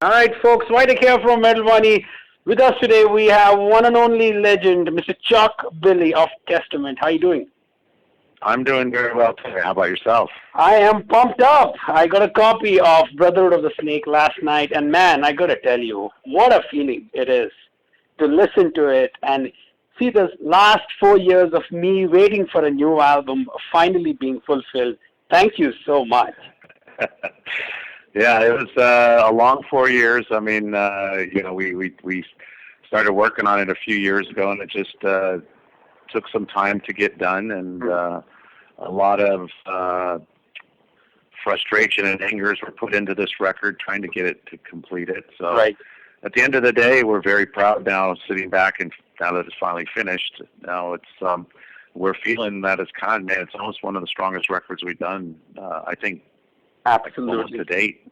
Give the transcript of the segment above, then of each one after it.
All right, folks, Vitek here from Metal Wani. With us today, we have one and only legend, Mr. Chuck Billy of Testament. How are you doing? I'm doing very well today. How about yourself? I am pumped up. I got a copy of Brotherhood of the Snake last night, and man, I got to tell you, what a feeling it is to listen to it and see this last 4 years of me waiting for a new album finally being fulfilled. Thank you so much. Yeah, it was a long 4 years. I mean, we started working on it a few years ago, and it just took some time to get done, and a lot of frustration and angers were put into this record trying to get it to complete it. So at the end of the day, we're very proud now, sitting back and now that it's finally finished. Now it's we're feeling that it's it's almost one of the strongest records we've done. I think. Absolutely. To date.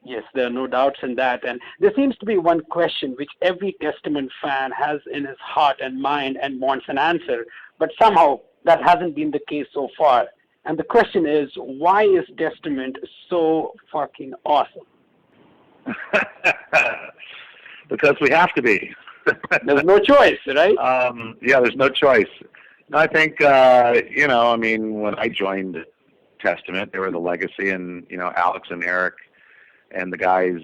Yes, there are no doubts in that. And there seems to be one question which every Testament fan has in his heart and mind and wants an answer, but somehow that hasn't been the case so far. And the question is, why is Testament so fucking awesome? Because we have to be. There's no choice, right? Yeah, there's no choice. I think, when I joined Testament, they were the legacy, and Alex and Eric and the guys,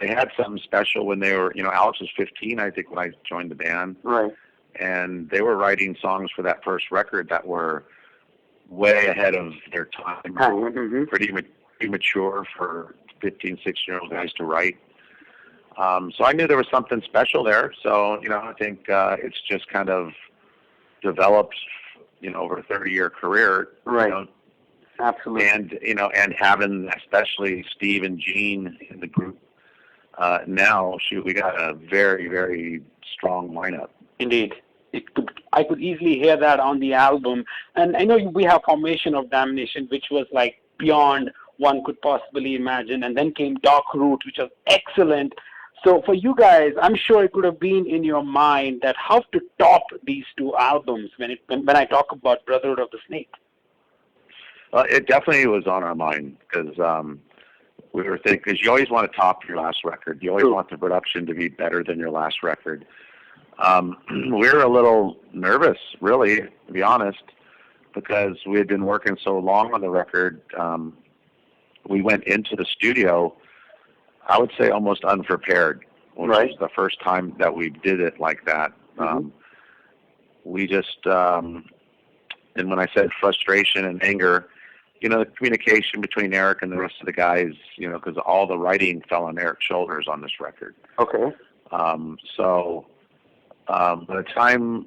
they had something special when they were, Alex was 15, I think, when I joined the band, right? And they were writing songs for that first record that were way ahead of their time, pretty mature for 15, 16-year-old guys to write. So I knew there was something special there. So I think it's just kind of developed, over a 30-year career, right? Absolutely. And having especially Steve and Gene in the group now, we got a very, very strong lineup. Indeed. I could easily hear that on the album. And I know we have Formation of Damnation, which was like beyond one could possibly imagine. And then came Dark Root, which was excellent. So for you guys, I'm sure it could have been in your mind that how to top these two albums when I talk about Brotherhood of the Snake. It definitely was on our mind because we were thinking, because you always want to top your last record. You always want the production to be better than your last record. We were a little nervous, really, to be honest, because we had been working so long on the record. We went into the studio, I would say, almost unprepared, which was the first time that we did it like that. We just, and when I said frustration and anger, the communication between Eric and the rest of the guys, because all the writing fell on Eric's shoulders on this record. Okay. So by the time,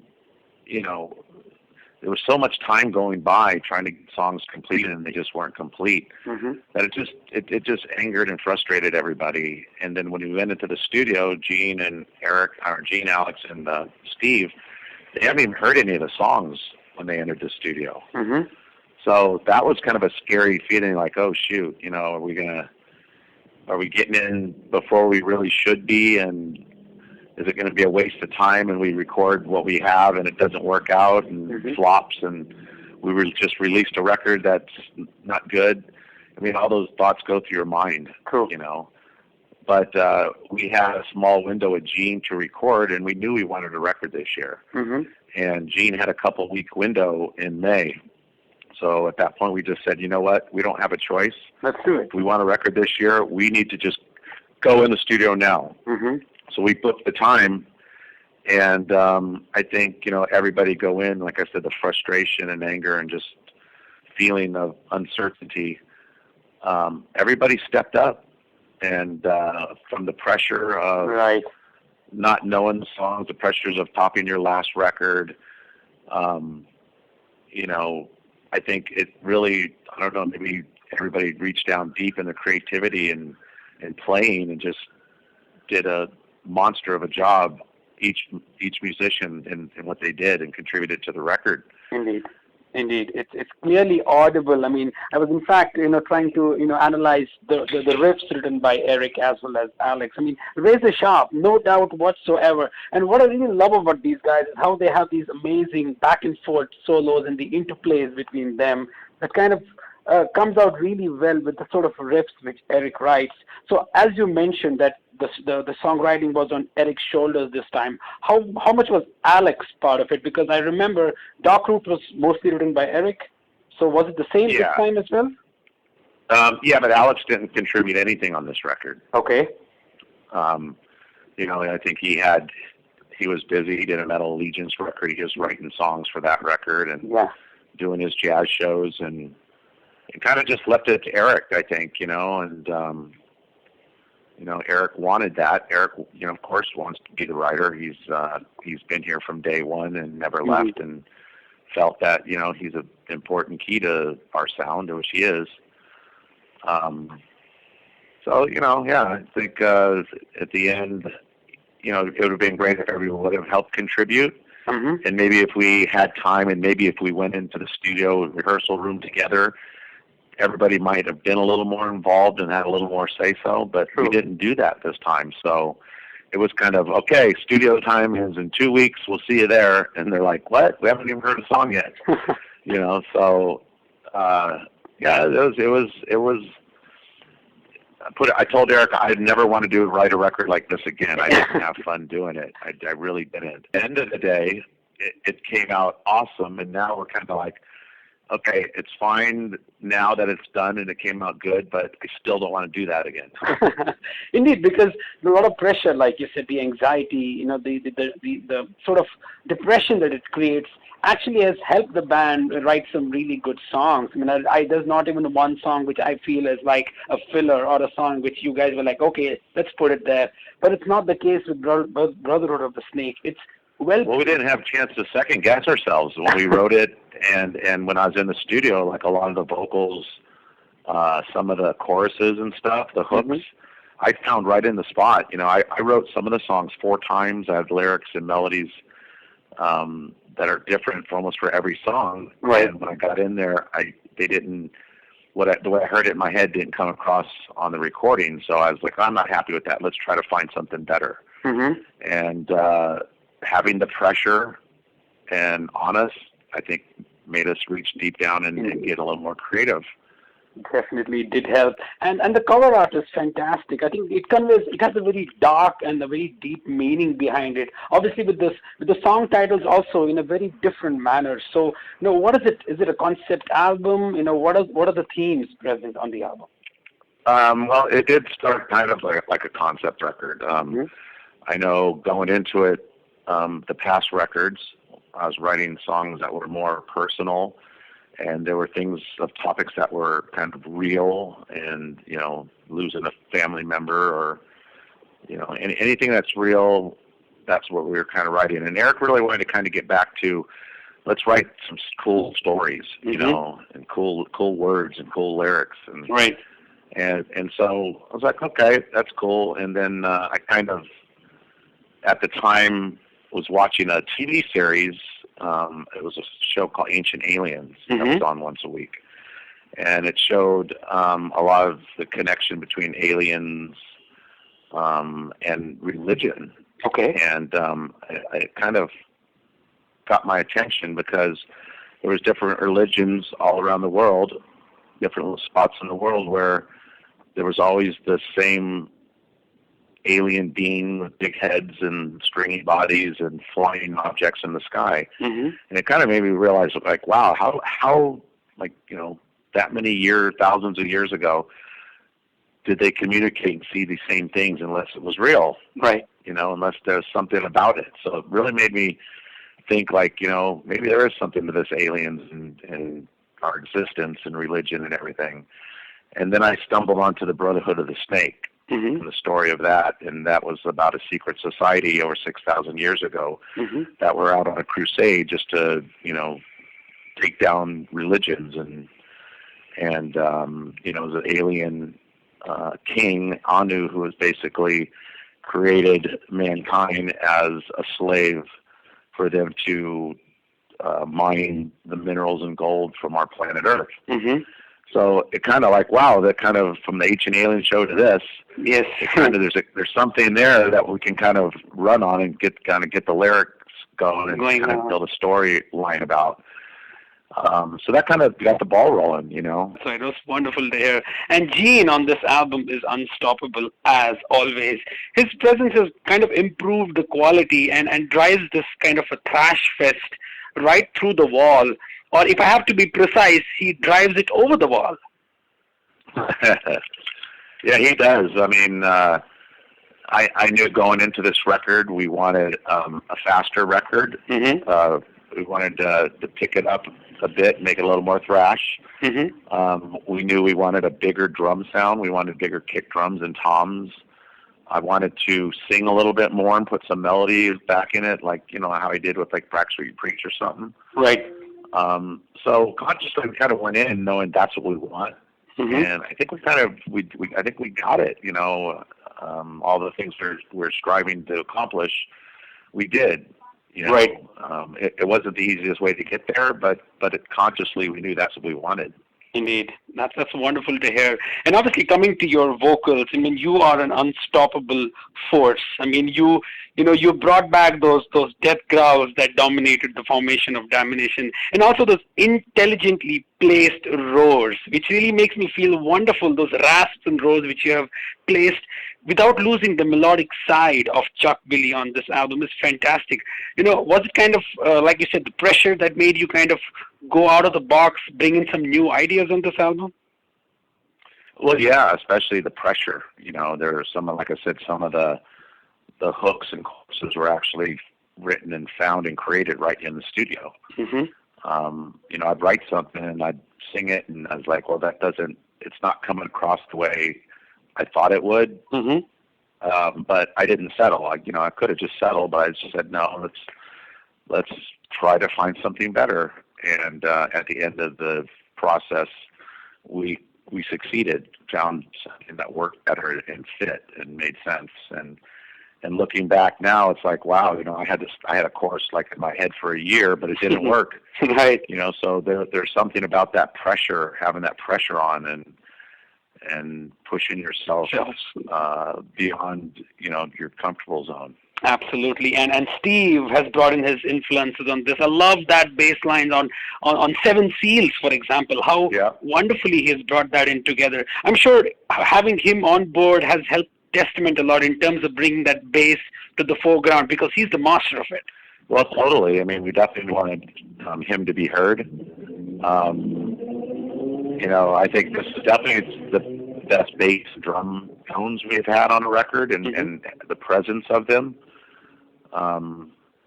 there was so much time going by trying to get songs completed, and they just weren't complete, that it just angered and frustrated everybody. And then when we went into the studio, Gene, Alex, and Steve, they haven't even heard any of the songs when they entered the studio. So that was kind of a scary feeling, like, oh shoot, are we getting in before we really should be, and is it going to be a waste of time and we record what we have and it doesn't work out and flops, and we just released a record that's not good? I mean, all those thoughts go through your mind, But we had a small window with Gene to record, and we knew we wanted a record this year. And Gene had a couple-week window in May. So at that point, we just said, you know what? We don't have a choice. Let's do it. If we want a record this year, we need to just go in the studio now. So we booked the time, and I think, everybody go in, like I said, the frustration and anger and just feeling of uncertainty. Everybody stepped up, and from the pressure of not knowing the songs, the pressures of topping your last record, I think it really, I don't know, maybe everybody reached down deep in the creativity and playing, and just did a monster of a job, each musician in what they did, and contributed to the record. Indeed. It's clearly audible. I mean, I was in fact, trying to, analyze the riffs written by Eric as well as Alex. I mean, razor sharp, no doubt whatsoever. And what I really love about these guys is how they have these amazing back and forth solos and the interplays between them that kind of comes out really well with the sort of riffs which Eric writes. So as you mentioned that the songwriting was on Eric's shoulders this time, how much was Alex's part of it? Because I remember Dark Route was mostly written by Eric. So was it the same this time as well? Yeah, but Alex didn't contribute anything on this record. Okay. You know, I think he was busy. He did a Metal Allegiance record. He was writing songs for that record and doing his jazz shows, and kind of just left it to Eric, I think, you know, and, you know, Eric wanted that. Eric, you know, of course, wants to be the writer. He's been here from day one and never left, and felt that, you know, he's an important key to our sound, which he is. So, you know, I think at the end, you know, it would have been great if everyone would have helped contribute. And maybe if we had time, and maybe if we went into the studio rehearsal room together, everybody might have been a little more involved and had a little more say-so, but we didn't do that this time. So it was kind of, okay, studio time is in 2 weeks, we'll see you there. And they're like, what? We haven't even heard a song yet. You know, so, it was I told Eric I'd never want to write a record like this again. I didn't have fun doing it. I really didn't. At the end of the day, it came out awesome, and now we're kind of like, okay, it's fine now that it's done and it came out good, but I still don't want to do that again. Indeed, because a lot of pressure, like you said, the anxiety, you know, the sort of depression that it creates actually has helped the band write some really good songs. I mean, there's not even one song which I feel is like a filler or a song which you guys were like, okay, let's put it there. But it's not the case with Brotherhood of the Snake. It's well, we didn't have a chance to second guess ourselves when we wrote it, and when I was in the studio, like a lot of the vocals, some of the choruses and stuff, the hooks, I found right in the spot. You know, I wrote some of the songs 4 times. I have lyrics and melodies that are different for almost for every song. Right. And when I got in there, the way I heard it in my head didn't come across on the recording. So I was like, I'm not happy with that. Let's try to find something better. And having the pressure and honest, I think, made us reach deep down and get a little more creative. Definitely did help. And the cover art is fantastic. I think it has a very dark and a very deep meaning behind it. Obviously with the song titles also in a very different manner. So, you know, what is it? Is it a concept album? You know, what are the themes present on the album? Well, it did start kind of like a concept record. I know going into it, the past records, I was writing songs that were more personal, and there were topics that were kind of real, and, you know, losing a family member or, you know, anything that's real, that's what we were kind of writing. And Eric really wanted to kind of get back to, let's write some cool stories, you know, and cool words and cool lyrics. And, and so I was like, okay, that's cool. And then I kind of, at the time, was watching a TV series. It was a show called Ancient Aliens that was on once a week. And it showed a lot of the connection between aliens and religion. Okay. And it kind of got my attention because there was different religions all around the world, different little spots in the world where there was always the same alien being with big heads and stringy bodies and flying objects in the sky. And it kind of made me realize, like, wow, how like, you know, that many thousands of years ago, did they communicate and see these same things unless it was real? Right. You know, unless there's something about it. So it really made me think, like, you know, maybe there is something to this aliens and our existence and religion and everything. And then I stumbled onto the Brotherhood of the Snake. And the story of that, and that was about a secret society over 6,000 years ago that were out on a crusade just to, you know, take down religions and you know, the alien king Anu, who has basically created mankind as a slave for them to mine the minerals and gold from our planet Earth. So it kind of like, wow, that kind of from the Ancient Alien show to this, yes, kind of there's something there that we can kind of run on and get the lyrics going and kind of build a storyline about. So that kind of got the ball rolling, you know. So it was wonderful to hear. And Gene on this album is unstoppable as always. His presence has kind of improved the quality and drives this kind of a thrash fest right through the wall. Or if I have to be precise, he drives it over the wall. Yeah, he does. I mean, I knew going into this record we wanted a faster record. Mm-hmm. We wanted to pick it up a bit, make it a little more thrash. Mm-hmm. We knew we wanted a bigger drum sound. We wanted bigger kick drums and toms. I wanted to sing a little bit more and put some melodies back in it, like, you know, how I did with like Backstreet Preach or something. Right. So consciously we kind of went in knowing that's what we want. Mm-hmm. And I think I think we got it, you know, all the things we're striving to accomplish, we did. You know, right. It wasn't the easiest way to get there, but consciously we knew that's what we wanted. Indeed. That's wonderful to hear. And obviously coming to your vocals, I mean, you are an unstoppable force. I mean, you brought back those death growls that dominated the formation of Damnation, and also those intelligently placed roars, which really makes me feel wonderful, those rasps and roars which you have placed without losing the melodic side of Chuck Billy on this album is fantastic. You know, was it kind of, like you said, the pressure that made you kind of go out of the box, bring in some new ideas on this album? Well, yeah, especially the pressure. You know, there are some, like I said, some of the hooks and choruses were actually written and found and created right in the studio. Mm-hmm. You know, I'd write something and I'd sing it, and I was like, well, it's not coming across the way I thought it would. Mm-hmm. But I didn't settle. I could have just settled, but I just said, no, let's try to find something better. And at the end of the process, we succeeded, found something that worked better and fit and made sense. And looking back now, it's like, wow, you know, I had a course like in my head for a year, but it didn't work. Right. You know, so there's something about that pressure, having that pressure on and pushing yourself beyond, you know, your comfortable zone. Absolutely. And Steve has brought in his influences on this. I love that bass line on Seven Seals, for example, how wonderfully he has brought that in together. I'm sure having him on board has helped Testament a lot in terms of bringing that bass to the foreground, because he's the master of it. Well, totally. I mean, we definitely wanted him to be heard. You know, I think this is definitely the best bass drum tones we've had on a record, and the presence of them.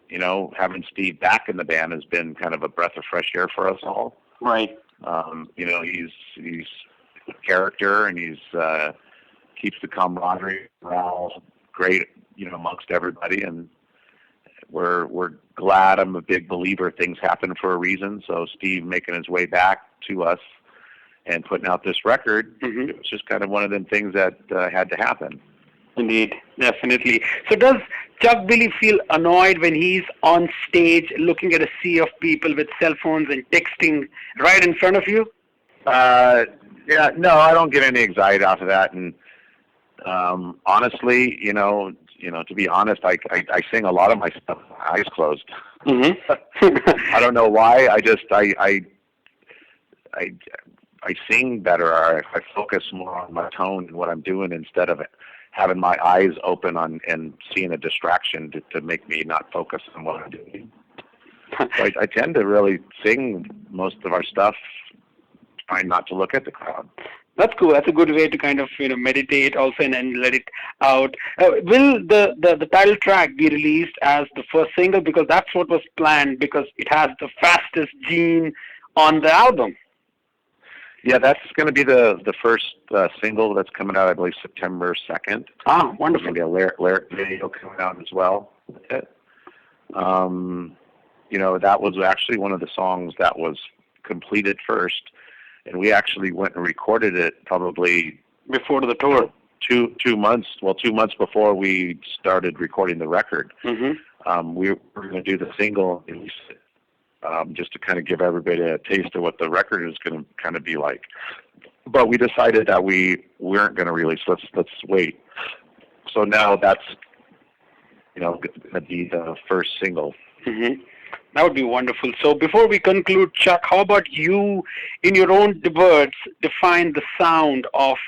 You know, having Steve back in the band has been kind of a breath of fresh air for us all. Right. You know, he's a character, and he's keeps the camaraderie morale great, you know, amongst everybody, and we're glad. I'm a big believer things happen for a reason. So Steve making his way back to us and putting out this record, it was just kind of one of them things that had to happen. Indeed, definitely. So does Chuck Billy feel annoyed when he's on stage looking at a sea of people with cell phones and texting right in front of you? Yeah, no, I don't get any anxiety off of that. And honestly, you know, to be honest, I sing a lot of my stuff with my eyes closed. I don't know why. I sing better. I focus more on my tone and what I'm doing instead of having my eyes open on and seeing a distraction to make me not focus on what I'm doing. So I tend to really sing most of our stuff, trying not to look at the crowd. That's cool. That's a good way to kind of, you know, meditate also and let it out. Will the title track be released as the first single? Because that's what was planned, because it has the fastest gene on the album. Yeah, that's going to be the first single that's coming out, I believe, September 2nd. Ah, wonderful. There's going to be a lyric video coming out as well. You know, that was actually one of the songs that was completed first. And we actually went and recorded it probably before the tour. 2 months. Well, 2 months before we started recording the record. We were going to do the single, just to kind of give everybody a taste of what the record is going to kind of be like. But we decided that we weren't going to release. Let's wait. So now that's, you know, going to be the first single. That would be wonderful. So before we conclude, Chuck, how about you, in your own words, define the sound of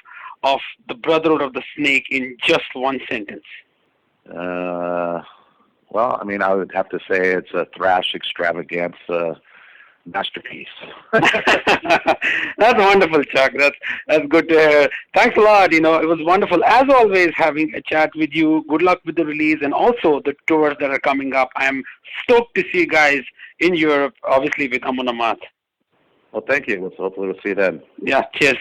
the Brotherhood of the Snake in just one sentence? Well, I mean, I would have to say it's a thrash extravaganza masterpiece. That's wonderful, Chuck. That's good to hear. Thanks a lot. It was wonderful, as always, having a chat with you. Good luck with the release and also the tours that are coming up. I'm stoked to see you guys in Europe, obviously with Amun Amat. Well, thank you. Hopefully we'll see you then. Yeah, cheers.